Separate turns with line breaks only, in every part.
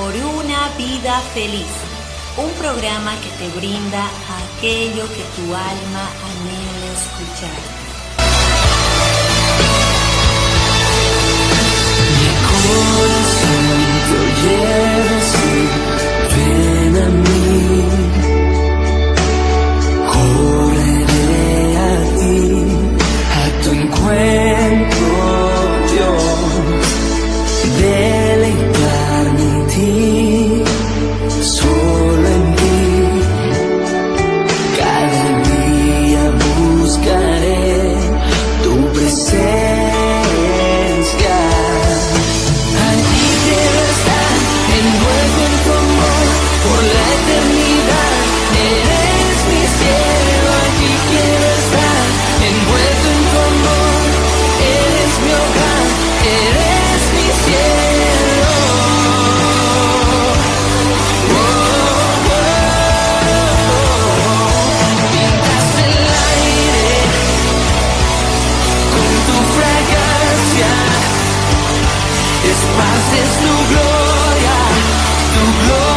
por una vida feliz, un programa que te brinda aquello que tu alma anhela escuchar.
Mi corazón te oye decir, ven a mí, correré a ti, a tu encuentro yo, deleitarme en ti, solo en ti, cada día buscaré tu presencia. Por la eternidad, eres mi cielo, aquí quiero estar, envuelto en tu amor, eres mi hogar, eres mi cielo. Pintas el aire con tu fragancia, esparces tu gloria, tu gloria.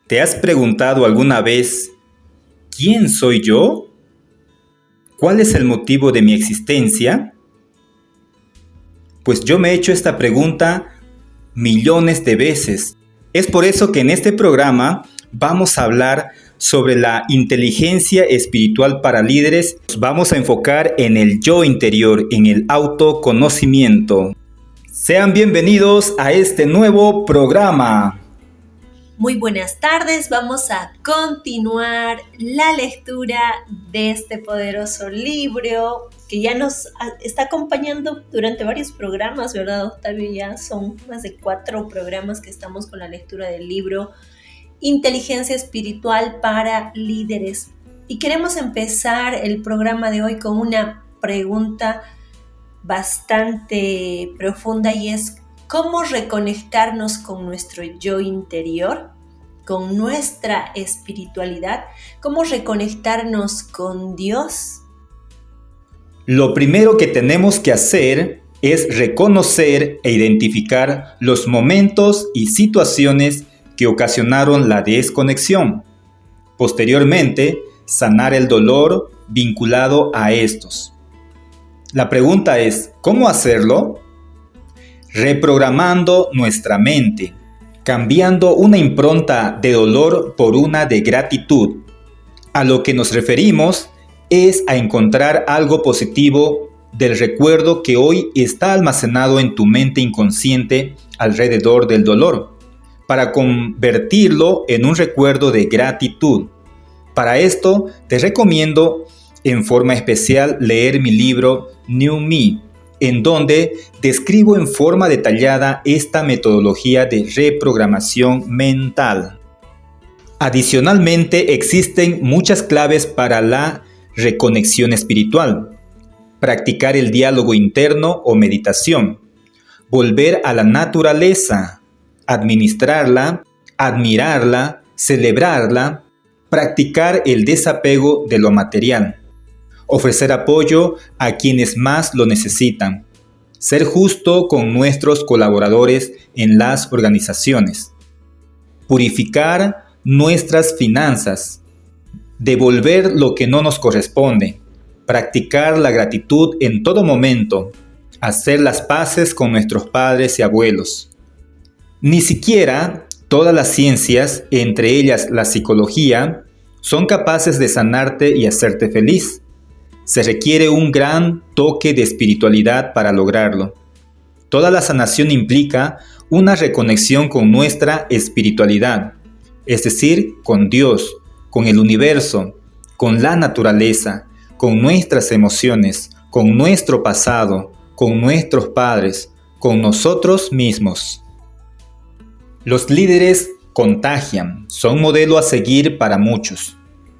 ¿Te has preguntado alguna vez, ¿quién soy yo? ¿Cuál es el motivo de mi existencia? Pues yo me he hecho esta pregunta millones de veces. Es por eso que en este programa vamos a hablar sobre la inteligencia espiritual para líderes. Nos vamos a enfocar en el yo interior, en el autoconocimiento. Sean bienvenidos a este nuevo programa.
Muy buenas tardes, vamos a continuar la lectura de este poderoso libro que ya nos está acompañando durante varios programas, ¿verdad, Octavio? Ya son más de 4 programas que estamos con la lectura del libro Inteligencia Espiritual para Líderes. Y queremos empezar el programa de hoy con una pregunta bastante profunda y es: ¿cómo reconectarnos con nuestro yo interior, con nuestra espiritualidad? ¿Cómo reconectarnos con Dios?
Lo primero que tenemos que hacer es reconocer e identificar los momentos y situaciones que ocasionaron la desconexión. Posteriormente, sanar el dolor vinculado a estos. La pregunta es, ¿cómo hacerlo? Reprogramando nuestra mente, cambiando una impronta de dolor por una de gratitud. A lo que nos referimos es a encontrar algo positivo del recuerdo que hoy está almacenado en tu mente inconsciente alrededor del dolor, para convertirlo en un recuerdo de gratitud. Para esto, te recomiendo en forma especial leer mi libro New Me, en donde describo en forma detallada esta metodología de reprogramación mental. Adicionalmente, existen muchas claves para la reconexión espiritual. Practicar el diálogo interno o meditación. Volver a la naturaleza. Administrarla, admirarla, celebrarla. Practicar el desapego de lo material. Ofrecer apoyo a quienes más lo necesitan. Ser justo con nuestros colaboradores en las organizaciones. Purificar nuestras finanzas. Devolver lo que no nos corresponde. Practicar la gratitud en todo momento. Hacer las paces con nuestros padres y abuelos. Ni siquiera todas las ciencias, entre ellas la psicología, son capaces de sanarte y hacerte feliz. Se requiere un gran toque de espiritualidad para lograrlo. Toda la sanación implica una reconexión con nuestra espiritualidad, es decir, con Dios, con el universo, con la naturaleza, con nuestras emociones, con nuestro pasado, con nuestros padres, con nosotros mismos. Los líderes contagian, son modelo a seguir para muchos.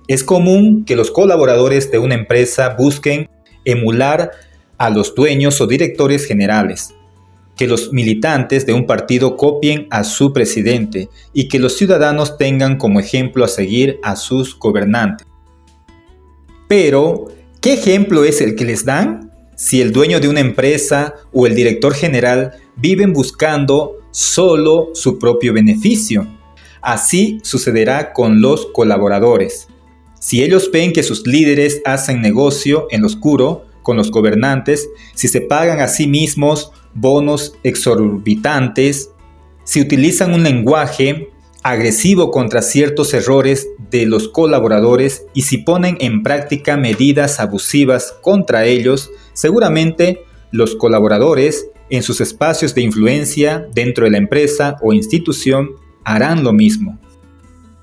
Es común que los colaboradores de una empresa busquen emular a los dueños o directores generales, que los militantes de un partido copien a su presidente y que los ciudadanos tengan como ejemplo a seguir a sus gobernantes. Pero, ¿qué ejemplo es el que les dan? Si el dueño de una empresa o el director general viven buscando solo su propio beneficio. Así sucederá con los colaboradores. Si ellos ven que sus líderes hacen negocio en lo oscuro con los gobernantes, si se pagan a sí mismos bonos exorbitantes, si utilizan un lenguaje agresivo contra ciertos errores de los colaboradores y si ponen en práctica medidas abusivas contra ellos, seguramente los colaboradores en sus espacios de influencia dentro de la empresa o institución harán lo mismo.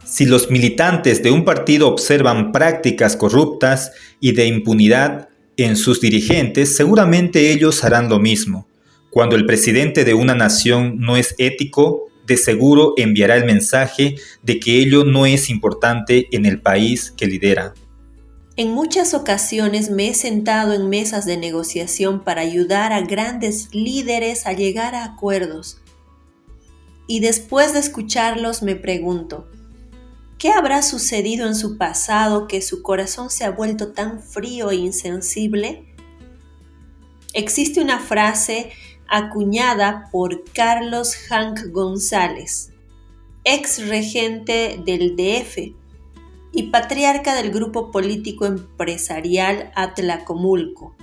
Si los militantes de un partido observan prácticas corruptas y de impunidad en sus dirigentes, seguramente ellos harán lo mismo. Cuando el presidente de una nación no es ético, de seguro enviará el mensaje de que ello no es importante en el país que lidera.
En muchas ocasiones me he sentado en mesas de negociación para ayudar a grandes líderes a llegar a acuerdos. Y después de escucharlos me pregunto, ¿qué habrá sucedido en su pasado que su corazón se ha vuelto tan frío e insensible? Existe una frase acuñada por Carlos Hank González, ex regente del DF y patriarca del grupo político empresarial Atlacomulco,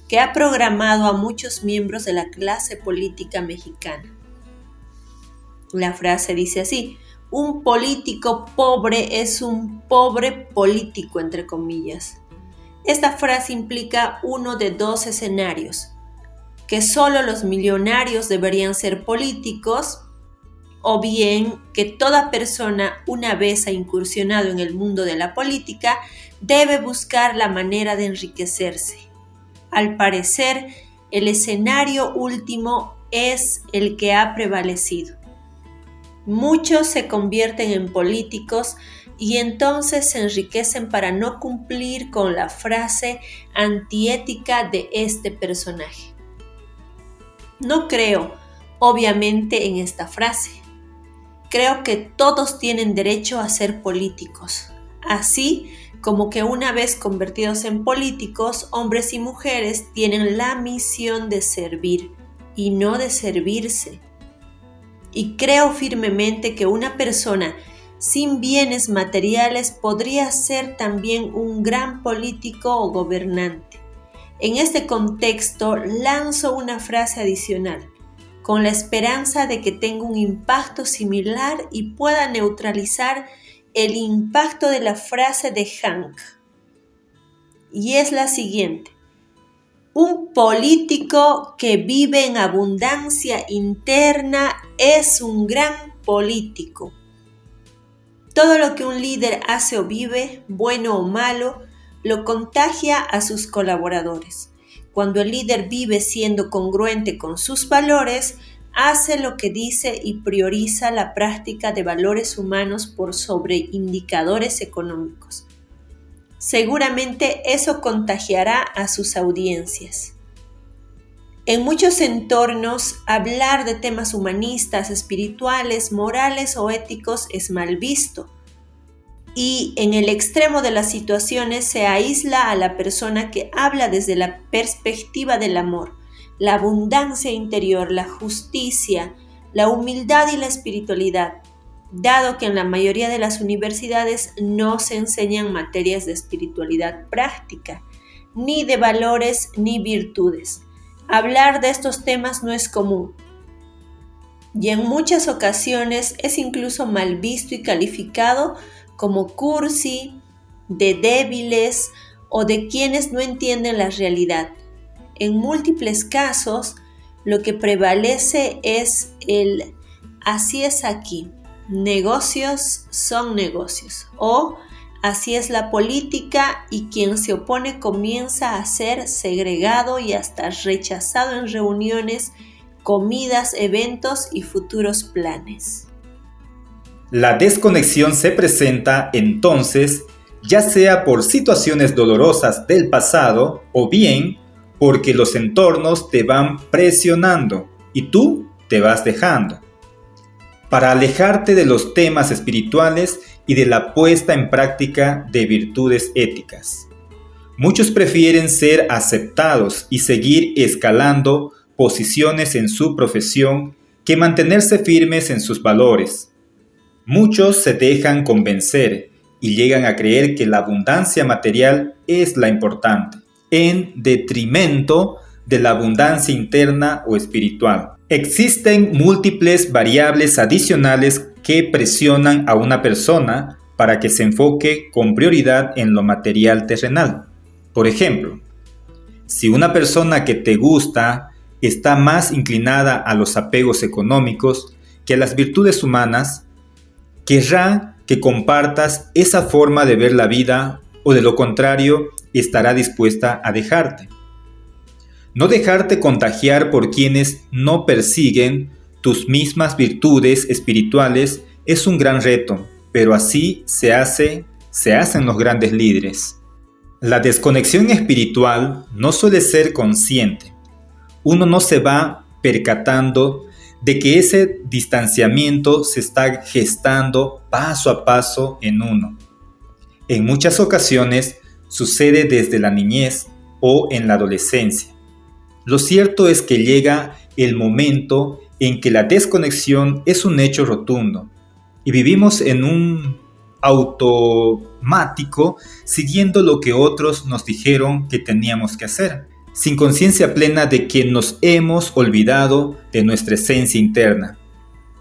que ha programado a muchos miembros de la clase política mexicana. La frase dice así: un político pobre es un pobre político, entre comillas. Esta frase implica uno de dos escenarios: que solo los millonarios deberían ser políticos, o bien que toda persona, una vez ha incursionado en el mundo de la política, debe buscar la manera de enriquecerse. Al parecer, el escenario último es el que ha prevalecido. Muchos se convierten en políticos y entonces se enriquecen para no cumplir con la frase antiética de este personaje. No creo, obviamente, en esta frase. Creo que todos tienen derecho a ser políticos, así como que una vez convertidos en políticos, hombres y mujeres tienen la misión de servir y no de servirse. Y creo firmemente que una persona sin bienes materiales podría ser también un gran político o gobernante. En este contexto lanzo una frase adicional, con la esperanza de que tenga un impacto similar y pueda neutralizar el impacto de la frase de Hank. Y es la siguiente: un político que vive en abundancia interna es un gran político. Todo lo que un líder hace o vive, bueno o malo, lo contagia a sus colaboradores. Cuando el líder vive siendo congruente con sus valores, hace lo que dice y prioriza la práctica de valores humanos por sobre indicadores económicos. Seguramente eso contagiará a sus audiencias. En muchos entornos, hablar de temas humanistas, espirituales, morales o éticos es mal visto. Y en el extremo de las situaciones se aísla a la persona que habla desde la perspectiva del amor, la abundancia interior, la justicia, la humildad y la espiritualidad, dado que en la mayoría de las universidades no se enseñan materias de espiritualidad práctica, ni de valores ni virtudes. Hablar de estos temas no es común. Y en muchas ocasiones es incluso mal visto y calificado como cursi, de débiles o de quienes no entienden la realidad. En múltiples casos, lo que prevalece es el "así es aquí, negocios son negocios", o "así es la política y quien se opone comienza a ser segregado y hasta rechazado en reuniones, comidas, eventos y futuros planes".
La desconexión se presenta entonces ya sea por situaciones dolorosas del pasado o bien porque los entornos te van presionando y tú te vas dejando. Para alejarte de los temas espirituales y de la puesta en práctica de virtudes éticas. Muchos prefieren ser aceptados y seguir escalando posiciones en su profesión que mantenerse firmes en sus valores. Muchos se dejan convencer y llegan a creer que la abundancia material es la importante, en detrimento de la abundancia interna o espiritual. Existen múltiples variables adicionales que presionan a una persona para que se enfoque con prioridad en lo material terrenal. Por ejemplo, si una persona que te gusta está más inclinada a los apegos económicos que a las virtudes humanas, querrá que compartas esa forma de ver la vida o de lo contrario estará dispuesta a dejarte. No dejarte contagiar por quienes no persiguen tus mismas virtudes espirituales es un gran reto, pero así se hacen los grandes líderes. La desconexión espiritual no suele ser consciente. Uno no se va percatando de que ese distanciamiento se está gestando paso a paso en uno. En muchas ocasiones sucede desde la niñez o en la adolescencia. Lo cierto es que llega el momento en que la desconexión es un hecho rotundo y vivimos en un automático siguiendo lo que otros nos dijeron que teníamos que hacer, sin conciencia plena de que nos hemos olvidado de nuestra esencia interna.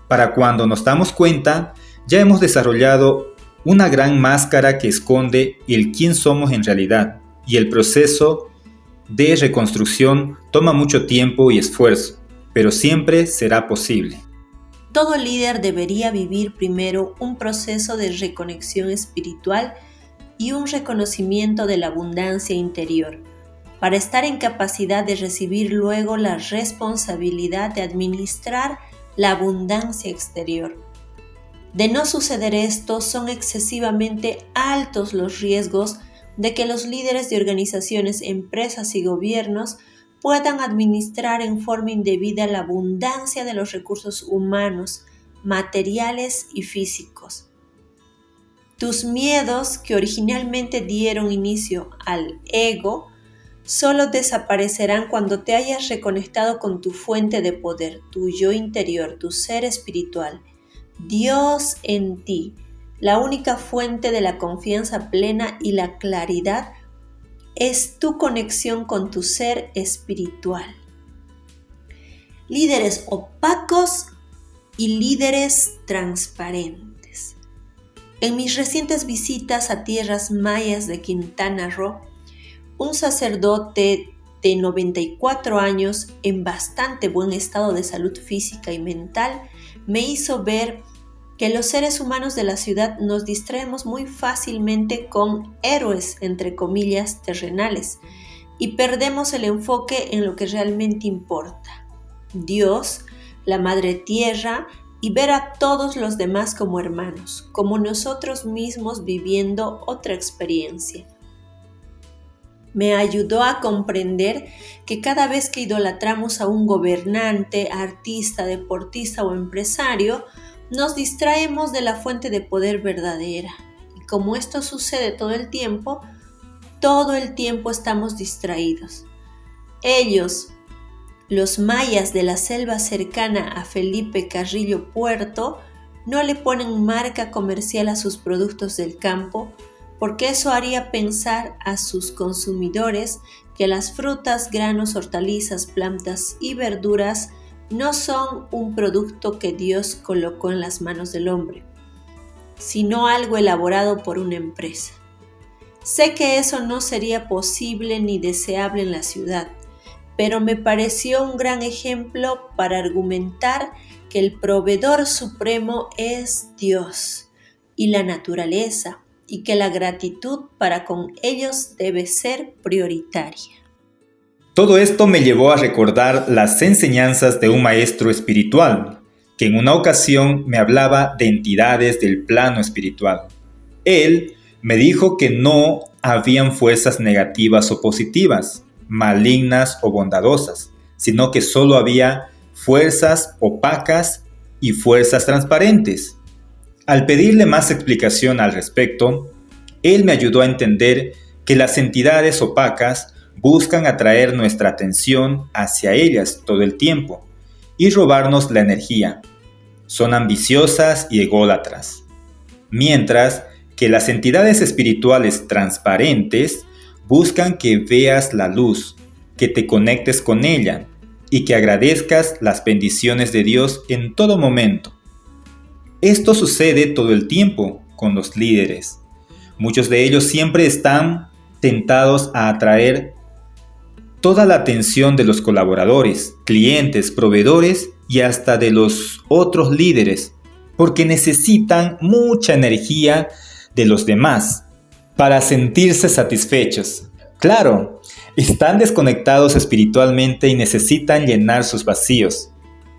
Para cuando nos damos cuenta, ya hemos desarrollado una gran máscara que esconde el quién somos en realidad, y el proceso de reconstrucción toma mucho tiempo y esfuerzo, pero siempre será posible.
Todo líder debería vivir primero un proceso de reconexión espiritual y un reconocimiento de la abundancia interior, para estar en capacidad de recibir luego la responsabilidad de administrar la abundancia exterior. De no suceder esto, son excesivamente altos los riesgos de que los líderes de organizaciones, empresas y gobiernos puedan administrar en forma indebida la abundancia de los recursos humanos, materiales y físicos. Tus miedos, que originalmente dieron inicio al ego, solo desaparecerán cuando te hayas reconectado con tu fuente de poder, tu yo interior, tu ser espiritual, Dios en ti. La única fuente de la confianza plena y la claridad es tu conexión con tu ser espiritual. Líderes opacos y líderes transparentes. En mis recientes visitas a tierras mayas de Quintana Roo, un sacerdote de 94 años en bastante buen estado de salud física y mental me hizo ver que los seres humanos de la ciudad nos distraemos muy fácilmente con héroes, entre comillas, terrenales, y perdemos el enfoque en lo que realmente importa: Dios, la Madre Tierra, y ver a todos los demás como hermanos, como nosotros mismos viviendo otra experiencia. Me ayudó a comprender que cada vez que idolatramos a un gobernante, artista, deportista o empresario, nos distraemos de la fuente de poder verdadera. Y como esto sucede todo el tiempo estamos distraídos. Ellos, los mayas de la selva cercana a Felipe Carrillo Puerto, no le ponen marca comercial a sus productos del campo, porque eso haría pensar a sus consumidores que las frutas, granos, hortalizas, plantas y verduras no son un producto que Dios colocó en las manos del hombre, sino algo elaborado por una empresa. Sé que eso no sería posible ni deseable en la ciudad, pero me pareció un gran ejemplo para argumentar que el proveedor supremo es Dios y la naturaleza, y que la gratitud para con ellos debe ser prioritaria.
Todo esto me llevó a recordar las enseñanzas de un maestro espiritual, que en una ocasión me hablaba de entidades del plano espiritual. Él me dijo que no habían fuerzas negativas o positivas, malignas o bondadosas, sino que solo había fuerzas opacas y fuerzas transparentes. Al pedirle más explicación al respecto, él me ayudó a entender que las entidades opacas buscan atraer nuestra atención hacia ellas todo el tiempo y robarnos la energía. Son ambiciosas y ególatras. Mientras que las entidades espirituales transparentes buscan que veas la luz, que te conectes con ella y que agradezcas las bendiciones de Dios en todo momento. Esto sucede todo el tiempo con los líderes. Muchos de ellos siempre están tentados a atraer toda la atención de los colaboradores, clientes, proveedores y hasta de los otros líderes, porque necesitan mucha energía de los demás para sentirse satisfechos. Claro, están desconectados espiritualmente y necesitan llenar sus vacíos.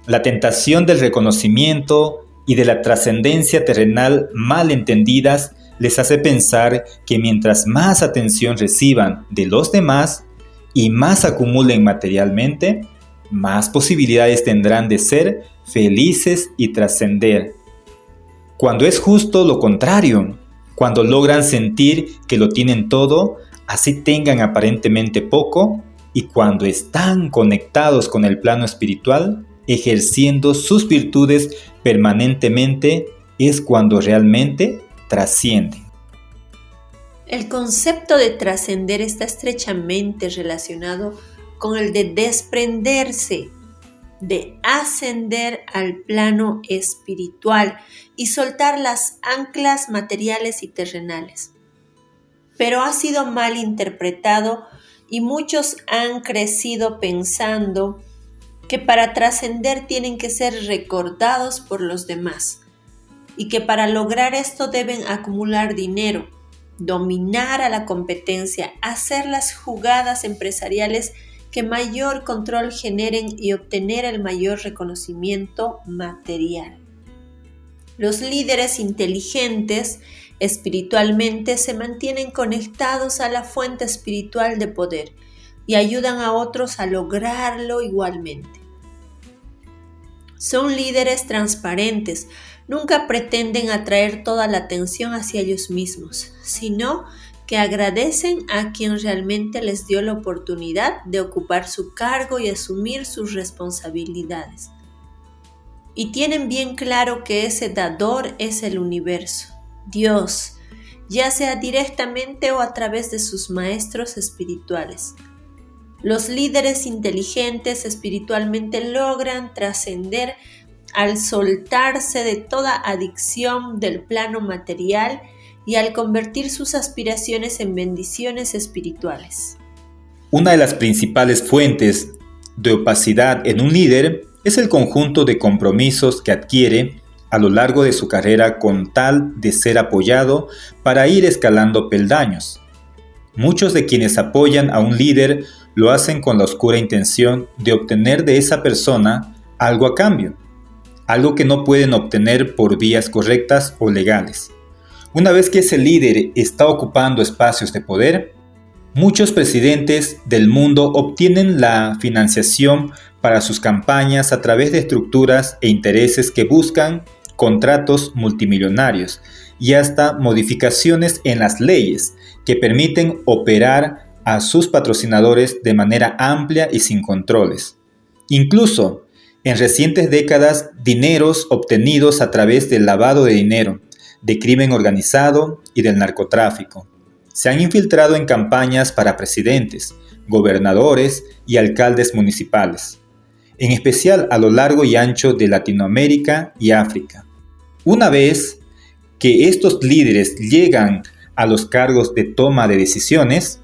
La tentación del reconocimiento y de la trascendencia terrenal mal entendidas les hace pensar que mientras más atención reciban de los demás y más acumulen materialmente, más posibilidades tendrán de ser felices y trascender. Cuando es justo lo contrario, cuando logran sentir que lo tienen todo, así tengan aparentemente poco, y cuando están conectados con el plano espiritual, ejerciendo sus virtudes permanentemente, es cuando realmente trascienden.
El concepto de trascender está estrechamente relacionado con el de desprenderse, de ascender al plano espiritual y soltar las anclas materiales y terrenales. Pero ha sido mal interpretado y muchos han crecido pensando que para trascender tienen que ser recordados por los demás y que para lograr esto deben acumular dinero, dominar a la competencia, hacer las jugadas empresariales que mayor control generen y obtener el mayor reconocimiento material. Los líderes inteligentes espiritualmente se mantienen conectados a la fuente espiritual de poder y ayudan a otros a lograrlo igualmente. Son líderes transparentes, nunca pretenden atraer toda la atención hacia ellos mismos, sino que agradecen a quien realmente les dio la oportunidad de ocupar su cargo y asumir sus responsabilidades. Y tienen bien claro que ese dador es el universo, Dios, ya sea directamente o a través de sus maestros espirituales. Los líderes inteligentes espiritualmente logran trascender al soltarse de toda adicción del plano material y al convertir sus aspiraciones en bendiciones espirituales.
Una de las principales fuentes de opacidad en un líder es el conjunto de compromisos que adquiere a lo largo de su carrera con tal de ser apoyado para ir escalando peldaños. Muchos de quienes apoyan a un líder lo hacen con la oscura intención de obtener de esa persona algo a cambio, algo que no pueden obtener por vías correctas o legales. Una vez que ese líder está ocupando espacios de poder, muchos presidentes del mundo obtienen la financiación para sus campañas a través de estructuras e intereses que buscan contratos multimillonarios y hasta modificaciones en las leyes que permiten operar a sus patrocinadores de manera amplia y sin controles. Incluso, en recientes décadas, dineros obtenidos a través del lavado de dinero, de crimen organizado y del narcotráfico se han infiltrado en campañas para presidentes, gobernadores y alcaldes municipales, en especial a lo largo y ancho de Latinoamérica y África. Una vez que estos líderes llegan a los cargos de toma de decisiones,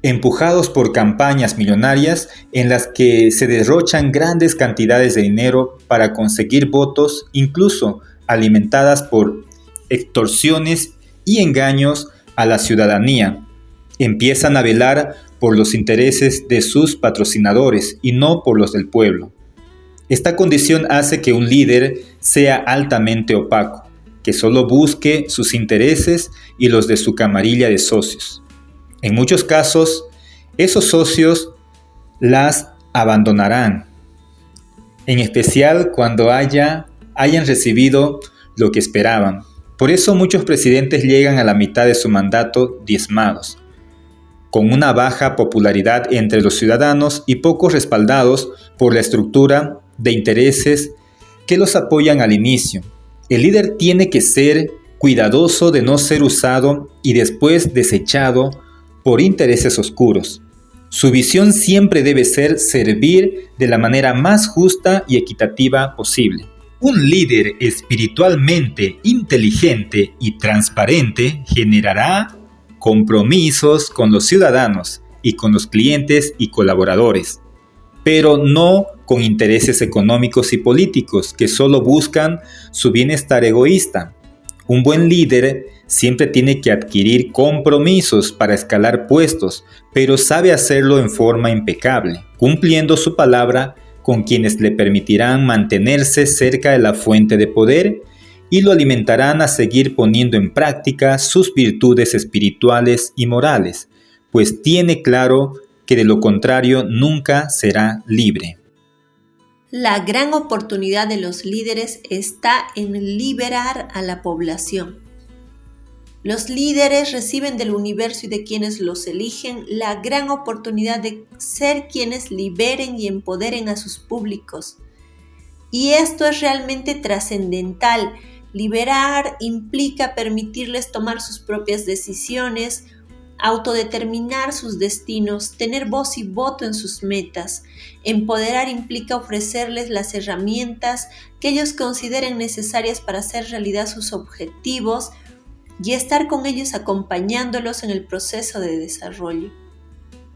empujados por campañas millonarias en las que se derrochan grandes cantidades de dinero para conseguir votos, incluso alimentadas por extorsiones y engaños a la ciudadanía, empiezan a velar por los intereses de sus patrocinadores y no por los del pueblo. Esta condición hace que un líder sea altamente opaco, que solo busque sus intereses y los de su camarilla de socios. En muchos casos, esos socios las abandonarán, en especial cuando hayan recibido lo que esperaban. Por eso muchos presidentes llegan a la mitad de su mandato diezmados, con una baja popularidad entre los ciudadanos y pocos respaldados por la estructura de intereses que los apoyan al inicio. El líder tiene que ser cuidadoso de no ser usado y después desechado por intereses oscuros. Su visión siempre debe ser servir de la manera más justa y equitativa posible. Un líder espiritualmente inteligente y transparente generará compromisos con los ciudadanos y con los clientes y colaboradores, pero no con intereses económicos y políticos que solo buscan su bienestar egoísta. Un buen líder siempre tiene que adquirir compromisos para escalar puestos, pero sabe hacerlo en forma impecable, cumpliendo su palabra con quienes le permitirán mantenerse cerca de la fuente de poder y lo alimentarán a seguir poniendo en práctica sus virtudes espirituales y morales, pues tiene claro que de lo contrario nunca será libre.
La gran oportunidad de los líderes está en liberar a la población. Los líderes reciben del universo y de quienes los eligen la gran oportunidad de ser quienes liberen y empoderen a sus públicos. Y esto es realmente trascendental. Liberar implica permitirles tomar sus propias decisiones, autodeterminar sus destinos, tener voz y voto en sus metas. Empoderar implica ofrecerles las herramientas que ellos consideren necesarias para hacer realidad sus objetivos y estar con ellos acompañándolos en el proceso de desarrollo.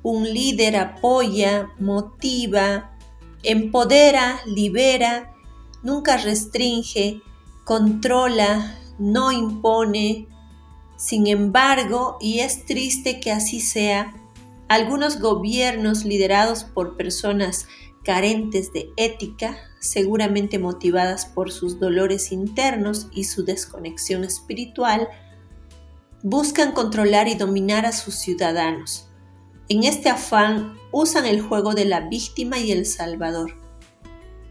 Un líder apoya, motiva, empodera, libera, nunca restringe, controla, no impone. Sin embargo, y es triste que así sea, algunos gobiernos liderados por personas carentes de ética, seguramente motivadas por sus dolores internos y su desconexión espiritual, buscan controlar y dominar a sus ciudadanos. En este afán, usan el juego de la víctima y el salvador.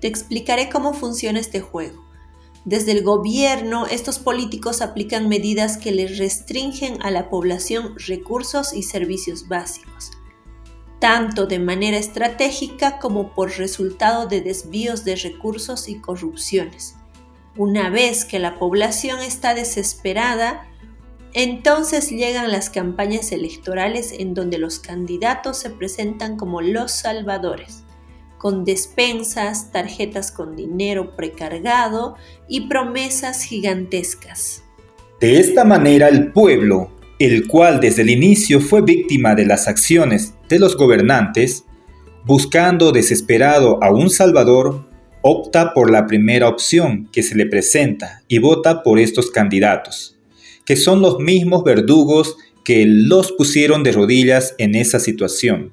Te explicaré cómo funciona este juego. Desde el gobierno, estos políticos aplican medidas que les restringen a la población recursos y servicios básicos, tanto de manera estratégica como por resultado de desvíos de recursos y corrupciones. Una vez que la población está desesperada, entonces llegan las campañas electorales en donde los candidatos se presentan como los salvadores, con despensas, tarjetas con dinero precargado y promesas gigantescas.
De esta manera el pueblo, el cual desde el inicio fue víctima de las acciones de los gobernantes, buscando desesperado a un salvador, opta por la primera opción que se le presenta y vota por estos candidatos, que son los mismos verdugos que los pusieron de rodillas en esa situación.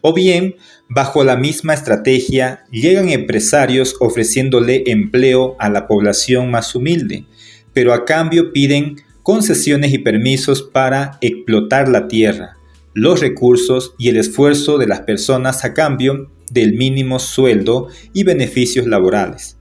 O bien, bajo la misma estrategia, llegan empresarios ofreciéndole empleo a la población más humilde, pero a cambio piden concesiones y permisos para explotar la tierra, los recursos y el esfuerzo de las personas a cambio del mínimo sueldo y beneficios laborales.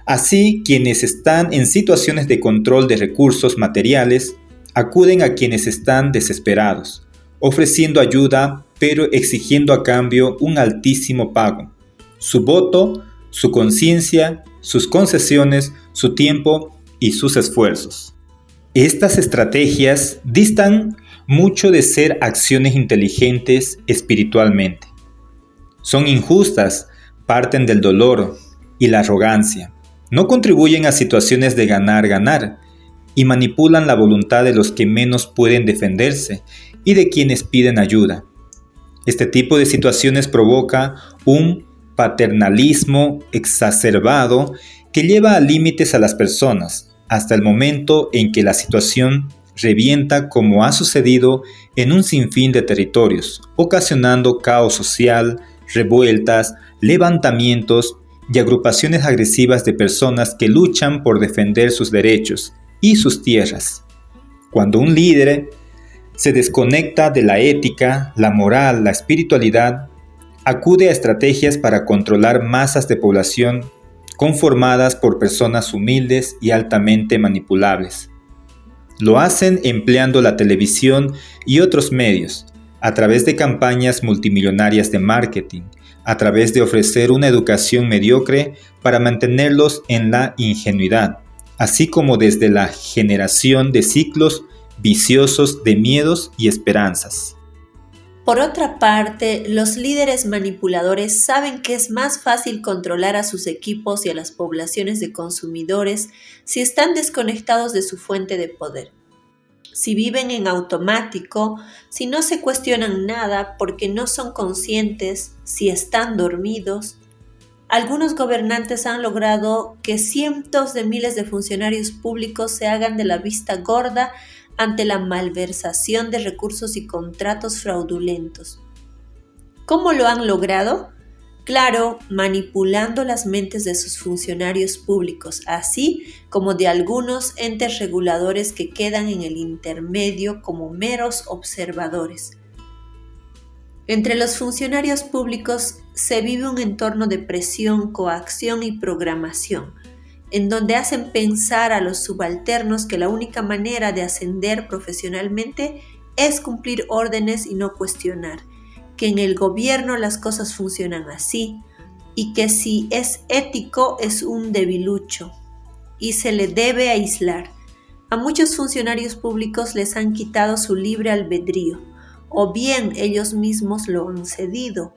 Así, quienes están en situaciones de control de recursos materiales acuden a quienes están desesperados, ofreciendo ayuda pero exigiendo a cambio un altísimo pago: su voto, su conciencia, sus concesiones, su tiempo y sus esfuerzos. Estas estrategias distan mucho de ser acciones inteligentes espiritualmente. Son injustas, parten del dolor y la arrogancia. No contribuyen a situaciones de ganar-ganar y manipulan la voluntad de los que menos pueden defenderse y de quienes piden ayuda. Este tipo de situaciones provoca un paternalismo exacerbado que lleva a límites a las personas, hasta el momento en que la situación revienta, como ha sucedido en un sinfín de territorios, ocasionando caos social, revueltas, levantamientos y agrupaciones agresivas de personas que luchan por defender sus derechos y sus tierras. Cuando un líder Se desconecta de la ética, la moral, la espiritualidad, acude a estrategias para controlar masas de población conformadas por personas humildes y altamente manipulables. Lo hacen empleando la televisión y otros medios, a través de campañas multimillonarias de marketing, a través de ofrecer una educación mediocre para mantenerlos en la ingenuidad, así como desde la generación de ciclos viciosos de miedos y esperanzas.
Por otra parte, los líderes manipuladores saben que es más fácil controlar a sus equipos y a las poblaciones de consumidores si están desconectados de su fuente de poder. Si viven en automático, si no se cuestionan nada porque no son conscientes, si están dormidos. Algunos gobernantes han logrado que cientos de miles de funcionarios públicos se hagan de la vista gorda ante la malversación de recursos y contratos fraudulentos. ¿Cómo lo han logrado? Claro, manipulando las mentes de sus funcionarios públicos, así como de algunos entes reguladores que quedan en el intermedio como meros observadores. Entre los funcionarios públicos se vive un entorno de presión, coacción y programación, en donde hacen pensar a los subalternos que la única manera de ascender profesionalmente es cumplir órdenes y no cuestionar, que en el gobierno las cosas funcionan así y que si es ético es un debilucho y se le debe aislar. A muchos funcionarios públicos les han quitado su libre albedrío, o bien ellos mismos lo han cedido.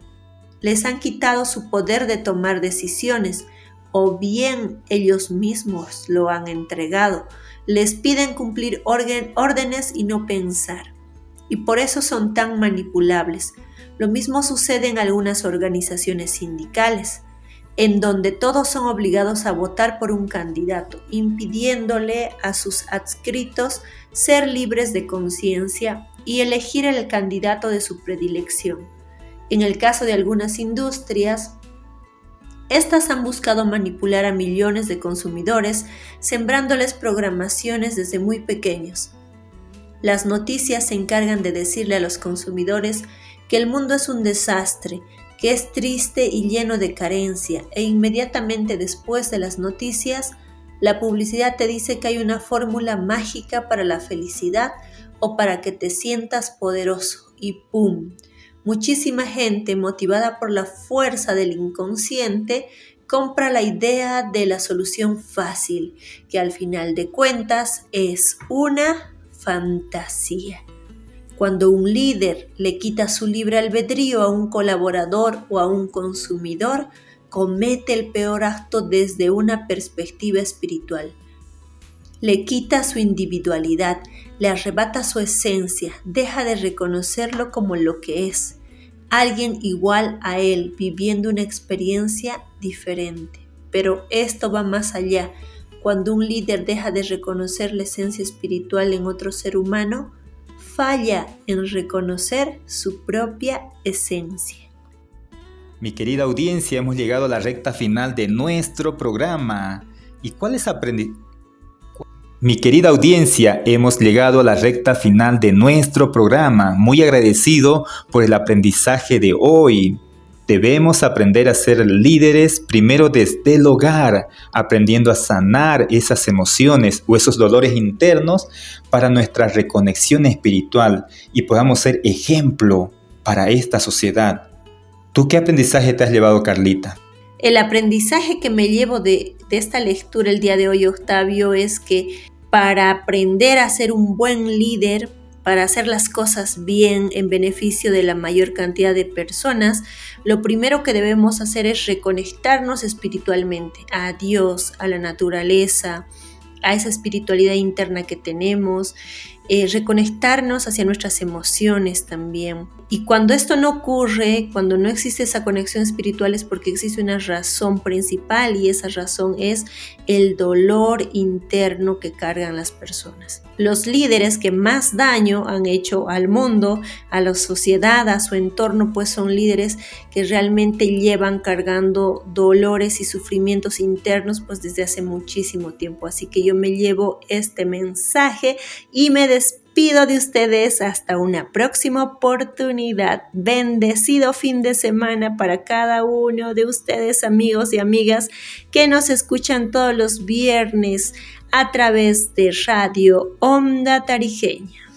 Les han quitado su poder de tomar decisiones, o bien ellos mismos lo han entregado. Les piden cumplir órdenes y no pensar. Y por eso son tan manipulables. Lo mismo sucede en algunas organizaciones sindicales, en donde todos son obligados a votar por un candidato, impidiéndole a sus adscritos ser libres de conciencia y elegir el candidato de su predilección. En el caso de algunas industrias, estas han buscado manipular a millones de consumidores, sembrándoles programaciones desde muy pequeños. Las noticias se encargan de decirle a los consumidores que el mundo es un desastre, que es triste y lleno de carencia, e inmediatamente después de las noticias, la publicidad te dice que hay una fórmula mágica para la felicidad o para que te sientas poderoso, y ¡pum! Muchísima gente, motivada por la fuerza del inconsciente, compra la idea de la solución fácil, que al final de cuentas es una fantasía. Cuando un líder le quita su libre albedrío a un colaborador o a un consumidor, comete el peor acto desde una perspectiva espiritual. Le quita su individualidad, le arrebata su esencia, deja de reconocerlo como lo que es, alguien igual a él, viviendo una experiencia diferente. Pero esto va más allá. Cuando un líder deja de reconocer la esencia espiritual en otro ser humano, falla en reconocer su propia esencia.
Mi querida audiencia, hemos llegado a la recta final de nuestro programa. ¿Y cuáles Mi querida audiencia, hemos llegado a la recta final de nuestro programa. Muy agradecido por el aprendizaje de hoy. Debemos aprender a ser líderes primero desde el hogar, aprendiendo a sanar esas emociones o esos dolores internos para nuestra reconexión espiritual y podamos ser ejemplo para esta sociedad. ¿Tú qué aprendizaje te has llevado, Carlita?
El aprendizaje que me llevo de esta lectura el día de hoy, Octavio, es que para aprender a ser un buen líder, para hacer las cosas bien en beneficio de la mayor cantidad de personas, lo primero que debemos hacer es reconectarnos espiritualmente a Dios, a la naturaleza, a esa espiritualidad interna que tenemos, reconectarnos hacia nuestras emociones también. Y cuando esto no ocurre, cuando no existe esa conexión espiritual, es porque existe una razón principal, y esa razón es el dolor interno que cargan las personas. Los líderes que más daño han hecho al mundo, a la sociedad, a su entorno, pues son líderes que realmente llevan cargando dolores y sufrimientos internos pues desde hace muchísimo tiempo. Así que yo me llevo este mensaje y me despido despido de ustedes hasta una próxima oportunidad. Bendecido fin de semana para cada uno de ustedes, amigos y amigas que nos escuchan todos los viernes a través de Radio Onda Tarijeña.